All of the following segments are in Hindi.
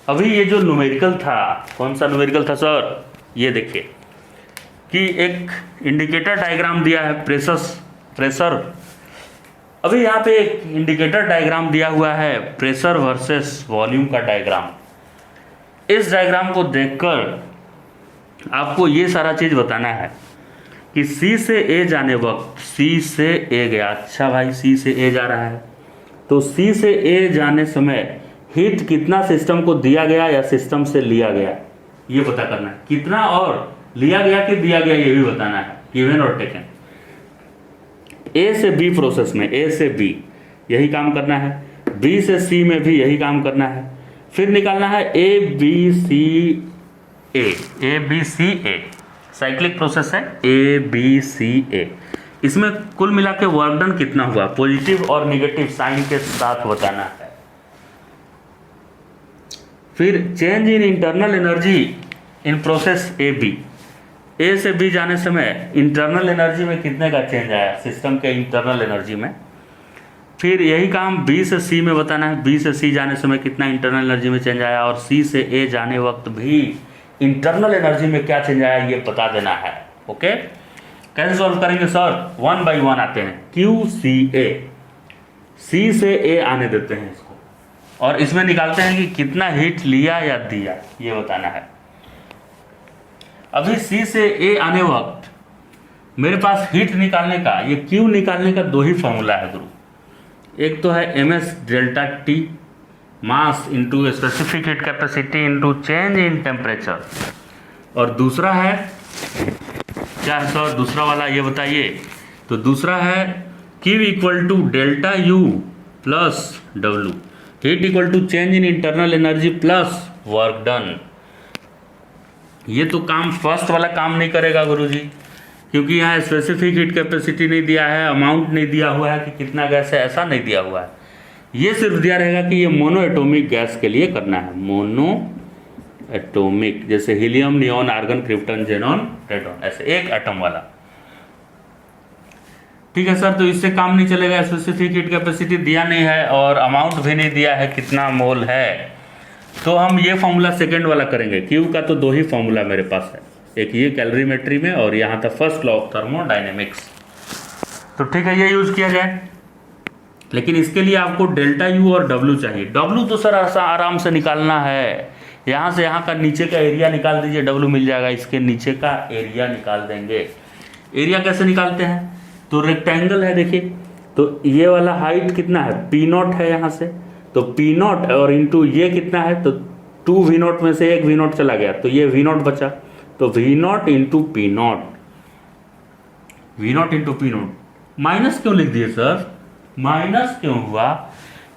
अभी ये जो न्यूमेरिकल था, कौन सा न्यूमेरिकल था सर, ये देखिए कि एक इंडिकेटर डायग्राम दिया है प्रेशर। अभी यहाँ पे एक इंडिकेटर डायग्राम दिया हुआ है प्रेशर वर्सेस वॉल्यूम का डायग्राम। इस डायग्राम को देखकर आपको ये सारा चीज़ बताना है कि C से A जाने वक्त C से A गया, अच्छा भाई C से A जा रहा है, तो C से A जाने समय हीट कितना सिस्टम को दिया गया या सिस्टम से लिया गया, ये पता करना है। कितना और लिया गया कि दिया गया ये भी बताना है, गिवन और टेकन। A से B प्रोसेस में, A से B यही काम करना है, B से C में भी यही काम करना है, फिर निकालना है A B C A, cyclic process है A B C A। इसमें कुल मिला के वर्क डन कितना हुआ, पॉजिटिव और नेगेटिव साइन के साथ बताना है। फिर change in internal energy in process A से B जाने समय इंटरनल एनर्जी में कितने का चेंज आया सिस्टम के इंटरनल एनर्जी में। फिर यही काम B से C में बताना है, B से C जाने समय कितना इंटरनल एनर्जी में चेंज आया, और C से A जाने वक्त भी इंटरनल एनर्जी में क्या चेंज आया ये बता देना है। ओके, कैसे सॉल्व करेंगे सर, 1 by 1 आते हैं। QCA, C से A आने देते हैं इसको, और इसमें निकालते हैं कि कितना हीट लिया या दिया, ये बताना है। अभी C से A आने वक्त मेरे पास हीट निकालने का, ये Q निकालने का दो ही फॉर्मूला है गुरु। एक तो है MS delta T mass into specific heat capacity into change in temperature, और दूसरा है क्या है सर दूसरा वाला, ये बताइए। तो दूसरा है Q equal to delta U plus W, heat equal to change in internal energy plus work done. ये तो काम फर्स्ट वाला काम नहीं करेगा गुरुजी, क्योंकि यहाँ स्पेसिफिक हीट कैपेसिटी नहीं दिया है, अमाउंट नहीं दिया हुआ है कि कितना गैस है, ऐसा नहीं दिया हुआ है। ये सिर्फ दिया रहेगा कि ये मोनो एटॉमिक गैस के लिए करना है, मोनो एटॉमिक, जैसे helium, neon, argon, krypton, xenon, radon, ऐसे एक एटम वाला। ठीक है सर, तो इससे काम नहीं चलेगा, स्पेसिफिक हीट कैपेसिटी दिया नहीं है और अमाउंट भी नहीं दिया है कितना मोल है, तो हम ये फॉर्मूला सेकेंड वाला करेंगे। क्यू का तो दो ही फॉर्मूला मेरे पास है, एक ये कैलोरीमेट्री में और यहाँ था फर्स्ट लॉ ऑफ थर्मोडायनेमिक्स। तो ठीक है, ये यूज किया जाए, लेकिन इसके लिए आपको डेल्टा यू और डब्ल्यू चाहिए। डब्ल्यू तो सर आराम से निकालना है, यहाँ से यहाँ का नीचे का एरिया निकाल दीजिए, डब्ल्यू मिल जाएगा, इसके नीचे का एरिया निकाल देंगे। एरिया कैसे निकालते हैं, तो रेक्टेंगल है देखिए, तो ये वाला हाइट कितना है P0 है यहाँ से, तो P0 और इंटू ये कितना है, तो 2 V0 में से एक V0 चला गया, तो ये V0 बचा, तो V0 into P0, V0 into P0। Minus क्यों लिख दिए सर, माइनस क्यों हुआ,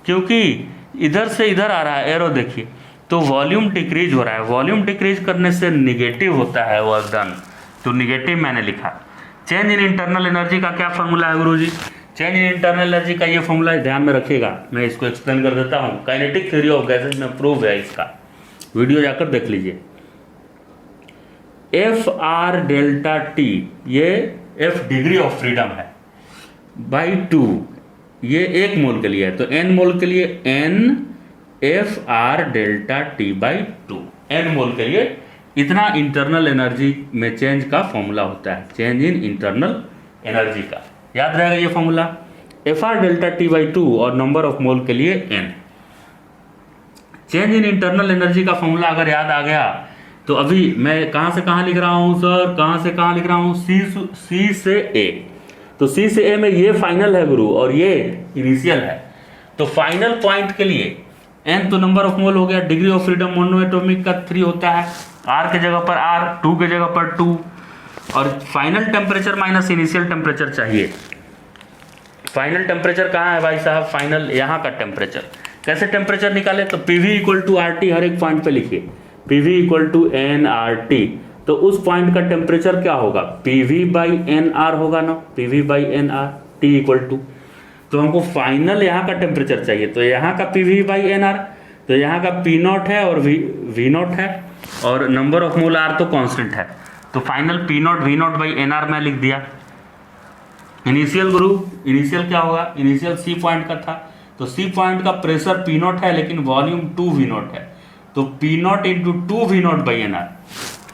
क्योंकि इधर से इधर आ रहा है एरो देखिए, तो वॉल्यूम डिक्रीज हो रहा है, वॉल्यूम डिक्रीज करने से निगेटिव होता है वर्क डन, तो निगेटिव मैंने लिखा। चेंज इन इंटरनल एनर्जी का क्या फॉर्मूला है गुरुजी, चेंज इन इंटरनल एनर्जी का ये फॉर्मूला ध्यान में रखिएगा, मैं इसको एक्सप्लेन कर देता हूँ। काइनेटिक थ्योरी ऑफ गैसेस में प्रूव है, इसका वीडियो जाकर देख लीजिए। FR डेल्टा T, ये F डिग्री ऑफ फ्रीडम है, बाई 2, ये 1 मोल के लिए है, तो N मोल के लिए N FR delta T by 2, N मोल के लिए इतना इंटरनल एनर्जी में चेंज का फॉर्मूला होता है, चेंज इन इंटरनल एनर्जी का, याद रहेगा ये formula. FR delta T by 2 और नंबर ऑफ मोल के लिए N। Change in internal energy का फॉर्मूला अगर याद आ गया, तो अभी मैं कहाँ से कहाँ लिख रहा हूँ सर, कहाँ से कहाँ लिख रहा हूँ, C से A, तो C से A में ये फाइनल है गुरु और ये इनिशियल है, तो फाइनल पॉइंट के लिए N तो नंबर ऑफ मोल हो गया, degree of freedom mono atomic का 3 होता है, R के जगह पर R, 2 के जगह पर 2, और final temperature minus initial temperature चाहिए। फाइनल टेम्परेचर कहाँ है भाई साहब, फाइनल यहाँ का टेम्परेचर। कैसे टेम्परेचर निकाले, तो PV इक्वल टू RT हर एक पॉइंट पे लिखिए, PV इक्वल टू nRT, तो उस पॉइंट का टेम्परेचर क्या होगा, PV बाई NR होगा ना, PV by NR, T equal to, तो हमको फाइनल यहाँ का टेम्परेचर चाहिए, तो यहाँ का PV बाई NR, तो यहाँ का P0 है और V0 है, और नंबर ऑफ मोल R तो कांस्टेंट है, तो final P0 V0 by NR में लिख दिया। इनिशियल गुरु, इनिशियल क्या होगा, इनिशियल C पॉइंट का था, तो C पॉइंट का प्रेशर P0 है लेकिन वॉल्यूम 2 V0 है, तो P naught into two V naught by N R,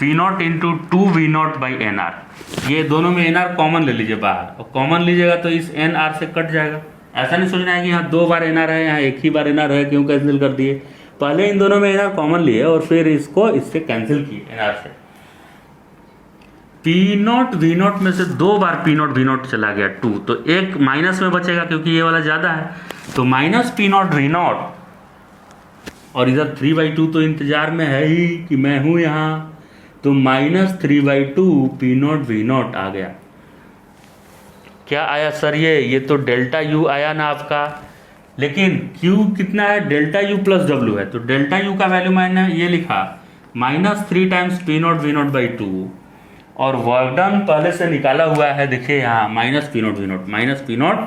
P naught into two V naught by N R, ये दोनों में एन आर कॉमन ले लीजिए बाहर, और कॉमन लीजिएगा तो इस एन आर से कट जाएगा। ऐसा नहीं सोचना है कि यहाँ 2 बार एन आर है, यहाँ एक ही बार एन आर है, क्यों कैंसिल कर दिए, पहले इन दोनों में एन आर कॉमन लिए और फिर इसको इससे कैंसिल किए एन आर से। पी नॉट वी नॉट में से 2 बार पी नॉट वी नॉट चला गया 2, तो एक माइनस में बचेगा क्योंकि ये वाला ज्यादा है, तो minus P naught V naught, और इधर 3/2 तो इंतजार में है ही कि मैं हूं यहाँ, तो -3/2 पी नॉट वी नॉट आ गया। क्या आया सर ये तो डेल्टा यू आया ना आपका, लेकिन क्यू कितना है, डेल्टा यू प्लस डब्ल्यू है, तो डेल्टा यू का वैल्यू मैंने ये लिखा -3 times P naught V naught by 2, और वर्क डन पहले से निकाला हुआ है, देखिए यहाँ minus P naught V naught, minus P naught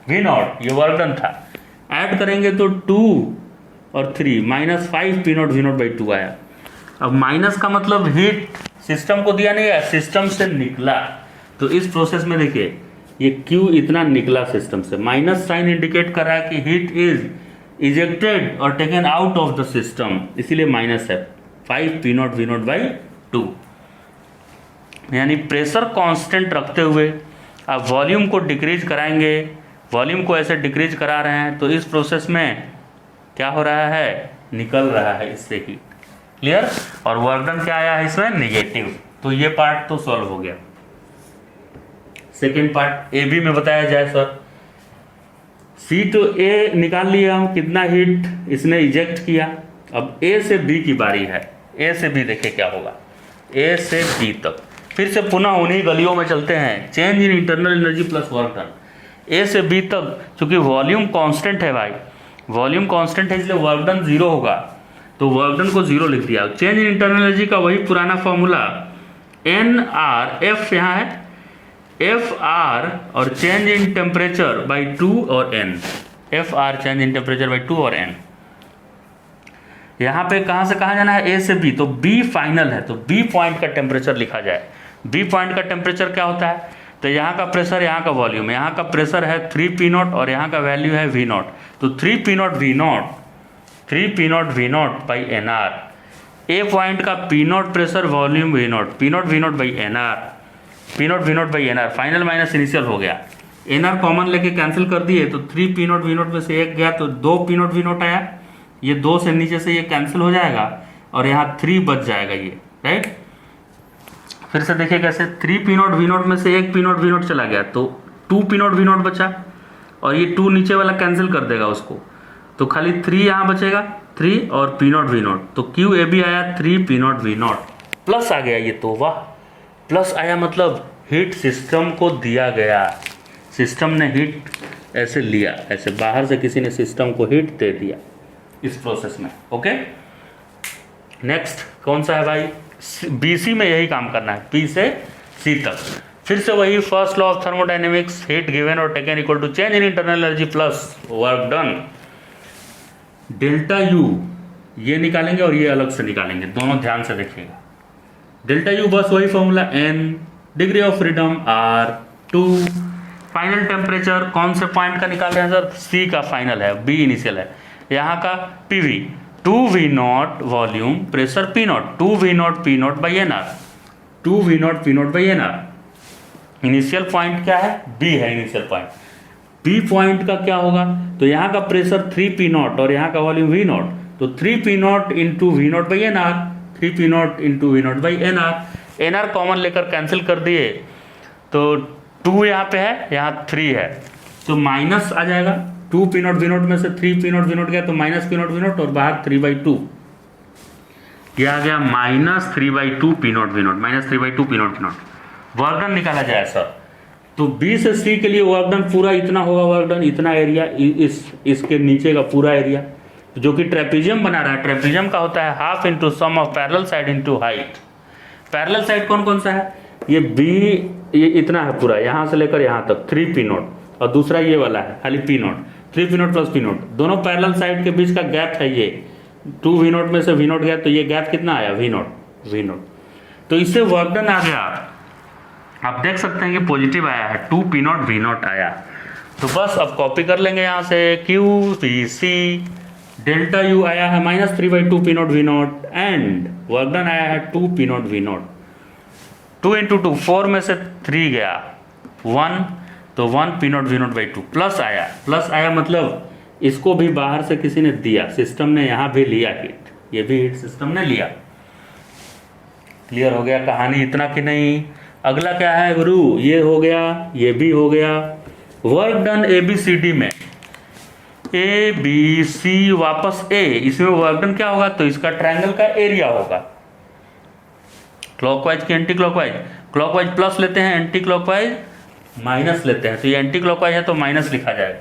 V naught, ये वर्क डन था, ऐड करेंगे तो 2 और 3 -5 P naught V naught by 2 आया। अब माइनस का मतलब हीट सिस्टम को दिया नहीं है, सिस्टम से निकला, तो इस प्रोसेस में देखिए ये Q इतना निकला सिस्टम से, माइनस साइन इंडिकेट कर रहा है कि हीट इज इजेक्टेड और taken out of the system, इसीलिए माइनस है 5 P naught V naught by 2। यानी प्रेशर कांस्टेंट रखते हुए आप वॉल्यूम को डिक्रीज कराएंगे, वॉल्यूम को ऐसे डिक्रीज करा रहे हैं, तो इस प्रोसेस में क्या हो रहा है, निकल रहा है इससे ही, क्लियर। और वर्क डन क्या आया है इसमें, निगेटिव, तो ये पार्ट तो सॉल्व हो गया। सेकेंड पार्ट ए बी में बताया जाए सर, सी टू ए निकाल लिया हम, कितना हीट इसने इजेक्ट किया, अब ए से बी की बारी है, ए से बी देखे क्या होगा, ए से बी तक फिर से पुनः उन्हीं गलियों में चलते हैं, change in internal energy plus work done. A से बी तक चूंकि वॉल्यूम कांस्टेंट है भाई, वॉल्यूम कांस्टेंट है, इसलिए वर्क डन 0 होगा, तो वर्क डन को 0 लिख दिया। चेंज इन इंटरनल एनर्जी का वही पुराना फॉर्मूला, एन आर, एफ यहाँ है एफ आर, और चेंज इन टेम्परेचर बाई 2 और N, F R change in temperature by 2 और एन। यहाँ पे कहाँ से कहाँ जाना है, ए से बी, तो बी फाइनल है, तो बी पॉइंट का टेम्परेचर लिखा जाए। बी पॉइंट का टेम्परेचर क्या होता है, तो यहाँ का प्रेशर, यहाँ का वॉल्यूम, यहाँ का प्रेशर है 3 पी नॉट और यहाँ का वैल्यू है वी नॉट, तो 3 P naught V naught, 3 P naught V naught by N R. A point का P naught pressure, volume V naught, P naught V naught by N R, P naught V naught by N R, final minus initial हो गया, एन आर कॉमन लेके कैंसिल कर दिए, तो 3 पी नॉट वी नॉट में से एक गया तो 2 पी नॉट वी नॉट आया, ये 2 से नीचे से ये कैंसिल हो जाएगा और यहाँ 3 बच जाएगा ये, राइट। फिर से देखिए कैसे, 3 पी नॉट वी नॉट में से एक पी नॉट वी नॉट चला गया, तो 2 पी नॉट वी नॉट बचा, और ये 2 नीचे वाला कैंसिल कर देगा उसको, तो खाली 3 यहाँ बचेगा, 3 और पी नॉट वी नॉट, तो क्यू ए बी आया 3 P naught V naught, plus आ गया ये, तो वाह, प्लस आया मतलब हीट सिस्टम को दिया गया, सिस्टम ने हीट ऐसे लिया, ऐसे बाहर से किसी ने सिस्टम को हीट दे दिया इस प्रोसेस में, ओके। नेक्स्ट कौन सा है भाई, बीसी में यही काम करना है, बी से सी तक, फिर से वही first law of thermodynamics, heat given और taken equal to change in internal energy plus work done. Delta U ये निकालेंगे और ये अलग से निकालेंगे, दोनों ध्यान से देखिएगा। डेल्टा यू बस वही formula, N, degree of freedom R, 2, final temperature कौन से पॉइंट का निकाल रहे हैं सर, सी का फाइनल है, बी इनिशियल है, यहाँ का PV 2V naught volume, pressure P naught, 2V naught P naught by N R, 2V naught P naught by N R. Initial point क्या है, B है इनिशियल पॉइंट, B पॉइंट का क्या होगा, तो यहाँ का प्रेशर 3P नॉट और यहाँ का वॉल्यूम V नॉट, तो 3P naught into V naught by N R, 3P naught into V naught by N R, N R common लेकर कैंसिल कर दिए, तो 2 यहाँ पे है, यहाँ 3 है, तो माइनस आ जाएगा, 2 पी नॉट वी नॉट में से 3 पी नॉट वी नॉट गया, तो minus P naught V naught, और बाहर 3/2, ये आ गया -3/2 P naught V naught, -3/2 P naught V naught. Work done निकाला जाए सर, तो बी से सी के लिए वर्क डन पूरा इतना होगा, वर्क डन इतना एरिया, इसके नीचे का पूरा एरिया, जो कि ट्रेपीजियम बना रहा है, ट्रेपीजियम का होता है half into sum of parallel side into height. Parallel side कौन कौन सा है, ये बी, ये इतना है पूरा, यहाँ से लेकर यहाँ तक 3 पी नॉट, और दूसरा ये वाला है खाली P not, 3 P not plus P not, दोनों पैरेलल साइड के बीच का गैप है ये, 2 वी नॉट में से वी नॉट गया, तो ये गैप कितना आया, वी नॉट, तो इससे वर्क डन आ गया, आप देख सकते हैं कि पॉजिटिव आया है, 2 पी नॉट वी नॉट आया। तो बस अब कॉपी कर लेंगे यहाँ से, Q P C delta U आया है -3/2 P naught V naught and work done आया है 2 पी नॉट वी नॉट। 2 × 2 4 में से 3 गया 1, तो 1 P naught V naught by 2 plus आया मतलब इसको भी बाहर से किसी ने दिया, सिस्टम ने यहाँ भी लिया हीट, ये भी हीट सिस्टम ने लिया। क्लियर हो गया कहानी इतना कि नहीं? अगला क्या है गुरु? ये हो गया, ये भी हो गया। वर्क डन ABCD में ABC वापस A, इसमें वर्क डन क्या होगा? तो इसका ट्रायंगल का एरिया होगा। क्लॉकवाइज की एंटी क्लॉकवाइज, क्लॉकवाइज प्लस लेते हैं, एंटी क्लॉकवाइज माइनस लेते हैं, तो ये एंटी क्लॉकवाइज है तो माइनस लिखा जाएगा,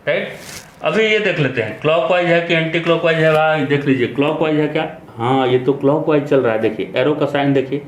राइट। अभी ये देख लेते हैं क्लॉकवाइज है कि एंटी क्लॉकवाइज है। भाई देख लीजिए क्लॉकवाइज है क्या? हाँ ये तो क्लॉकवाइज चल रहा है। देखिए एरो का साइन देखिए,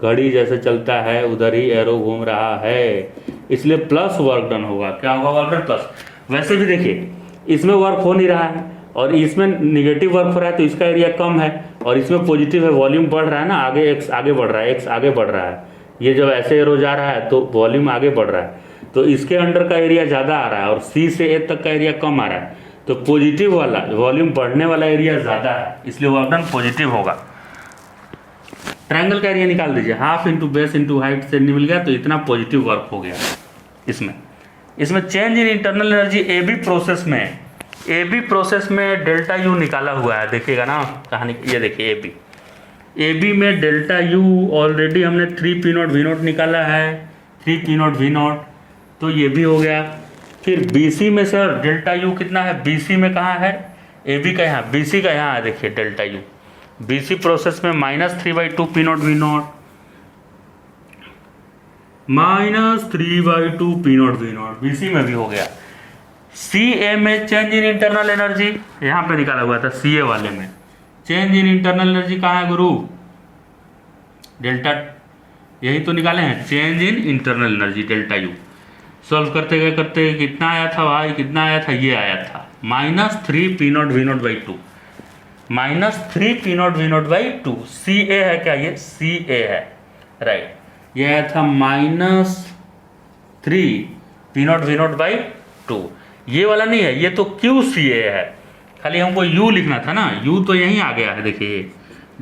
घड़ी जैसे चलता है उधर ही एरो घूम रहा है, इसलिए प्लस वर्क डन होगा। क्या होगा? Work done plus. वैसे भी देखिए इसमें वर्क हो नहीं रहा है और इसमें निगेटिव वर्क हो रहा है, तो इसका एरिया कम है और इसमें पॉजिटिव है, वॉल्यूम बढ़ रहा है ना, आगे एक्स आगे बढ़ रहा है, एक्स आगे बढ़ रहा है। ये जब ऐसे एरो जा रहा है तो वॉल्यूम आगे बढ़ रहा है, तो इसके अंडर का एरिया ज़्यादा आ रहा है और C से A तक का एरिया कम आ रहा है, तो पॉजिटिव वाला वॉल्यूम बढ़ने वाला एरिया ज़्यादा है, इसलिए वर्क डन पॉजिटिव होगा। ट्रायंगल का एरिया निकाल दीजिए, half into base into height से मिल गया, तो इतना पॉजिटिव वर्क हो गया। इसमें change in internal energy AB process में डेल्टा यू निकाला हुआ है, देखिएगा ना कहानी। ये देखिए AB में डेल्टा यू ऑलरेडी हमने 3 पी नॉट वी नॉट निकाला है, 3 पी नॉट वी नॉट, तो ये भी हो गया। फिर BC में सर डेल्टा यू कितना है? BC में कहाँ है? AB का यहाँ, BC का यहाँ है, देखिए डेल्टा यू। BC प्रोसेस में -3/2 P naught V naught, -3/2 P naught V naught, BC में भी हो गया। CA में चेंज इन इंटरनल एनर्जी, यहाँ पे निकाला हुआ था CA वाले में। चेंज इन इंटरनल एनर्जी कहाँ है गुरु? डेल्टा, यही तो निकाले हैं, change in internal energy delta U. Solve करते गए कितना आया था भाई? कितना आया था? ये आया था -3 P naught V naught by 2, -3 P naught V naught by 2। CA है क्या? ये CA है, राइट। ये आया था -3 P naught V naught by 2। ये वाला नहीं है, ये तो QCA है, खाली हमको U लिखना था ना, U तो यहीं आ गया है, देखिए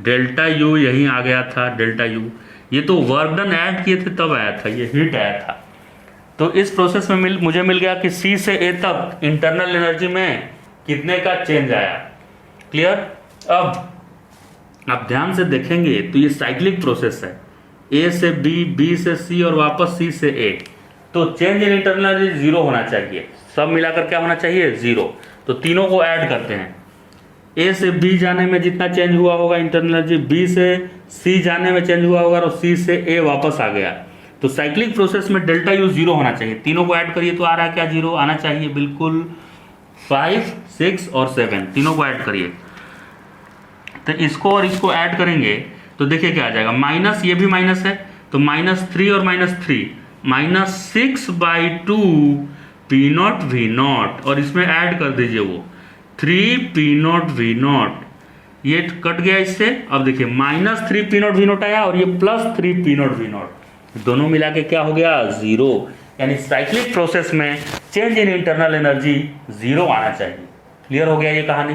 डेल्टा U यहीं आ गया था, डेल्टा U। ये तो वर्क डन ऐड किए थे तब आया था, ये हीट आया था। तो इस प्रोसेस में मुझे मिल गया कि C से A तक इंटरनल एनर्जी में कितने का चेंज आया। क्लियर? अब आप ध्यान से देखेंगे तो ये साइक्लिक प्रोसेस है, A से B, B से C और वापस C से A, तो चेंज इन इंटरनल एनर्जी 0 होना चाहिए। सब मिलाकर क्या होना चाहिए? 0। तो तीनों को ऐड करते हैं, A से B जाने में जितना चेंज हुआ होगा इंटरनल एनर्जी, B से C जाने में चेंज हुआ होगा और C से A वापस आ गया। तो साइक्लिक प्रोसेस में डेल्टा यू 0 होना चाहिए। तीनों को ऐड करिए तो आ रहा है क्या? 0 आना चाहिए, बिल्कुल। 5, 6 और 7 तीनों को ऐड करिए, तो इसको और इसको ऐड करेंगे तो देखिए क्या आ जाएगा। माइनस, ये भी माइनस है, तो -3 और -3, -6/2 पी नॉट वी नॉट, और इसमें ऐड कर दीजिए वो 3 पी नॉट वी नॉट, ये कट गया इससे। अब देखिए -3 पी नॉट वी नॉट आया और ये +3 पी नॉट वी नॉट, दोनों मिला के क्या हो गया? 0। यानी साइक्लिक प्रोसेस में चेंज इन इंटरनल एनर्जी 0 आना चाहिए। क्लियर हो गया ये कहानी?